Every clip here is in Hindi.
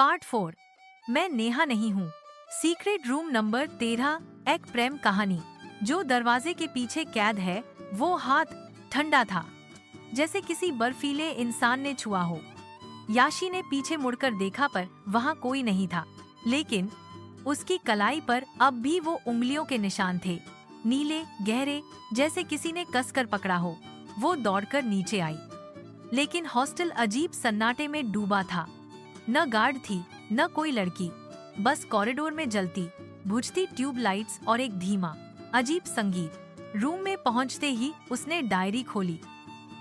पार्ट 4। मैं नेहा नहीं हूँ। Secret room number 13। एक प्रेम कहानी। जो दरवाजे के पीछे कैद है, वो हाथ ठंडा था, जैसे किसी बर्फीले इंसान ने छुआ हो। याशी ने पीछे मुड़कर देखा पर वहाँ कोई नहीं था, लेकिन उसकी कलाई पर अब भी वो उंगलियों के निशान थे, नीले गहरे, जैसे किसी ने कसकर पकड़ा हो। वो दौड़कर नीचे आई, लेकिन हॉस्टल अजीब सन्नाटे में डूबा था। न गार्ड थी, न कोई लड़की, बस कॉरिडोर में जलती बुझती ट्यूबलाइट्स और एक धीमा अजीब संगीत। रूम में पहुंचते ही उसने डायरी खोली।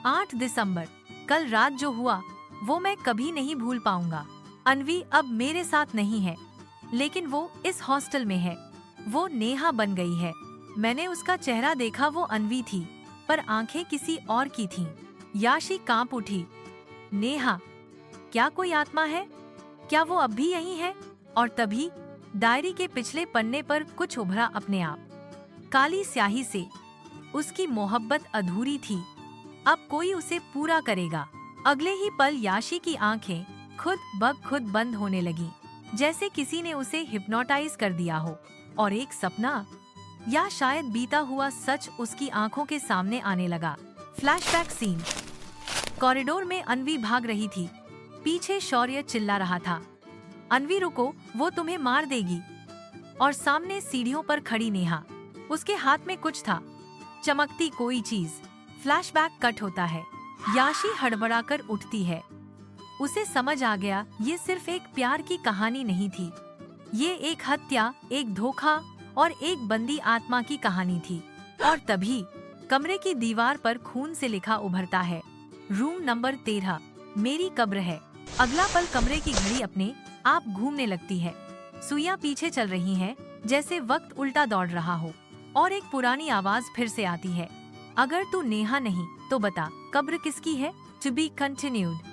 8 दिसंबर, कल रात जो हुआ वो मैं कभी नहीं भूल पाऊंगा। अन्वी अब मेरे साथ नहीं है, लेकिन वो इस हॉस्टल में है। वो नेहा बन गई है। मैंने उसका चेहरा देखा, वो अन्वी थी, पर आंखें किसी और की थीं। याशी कांप उठी। नेहा, क्या कोई आत्मा है? क्या वो अब भी यहीं है? और तभी डायरी के पिछले पन्ने पर कुछ उभरा अपने आप, काली स्याही से। उसकी मोहब्बत अधूरी थी, अब कोई उसे पूरा करेगा। अगले ही पल याशी की आंखें खुद ब खुद बंद होने लगी, जैसे किसी ने उसे हिप्नोटाइज कर दिया हो। और एक सपना या शायद बीता हुआ सच उसकी आंखों के सामने आने लगा। Flashback scene. कॉरिडोर में अन्वी भाग रही थी, पीछे शौर्य चिल्ला रहा था, अन्वी रुको, वो तुम्हें मार देगी। और सामने सीढ़ियों पर खड़ी नेहा, उसके हाथ में कुछ था, चमकती कोई चीज। फ्लैशबैक कट होता है। याशी हड़बड़ाकर उठती है। उसे समझ आ गया, ये सिर्फ एक प्यार की कहानी नहीं थी, ये एक हत्या, एक धोखा और एक बंदी आत्मा की कहानी थी। और तभी कमरे की दीवार पर खून से लिखा उभरता है, रूम नंबर 13 मेरी कब्र है। अगला पल कमरे की घड़ी अपने आप घूमने लगती है। सुइयां पीछे चल रही हैं, जैसे वक्त उल्टा दौड़ रहा हो। और एक पुरानी आवाज फिर से आती है, अगर तू नेहा नहीं तो बता, कब्र किसकी है? To be continued.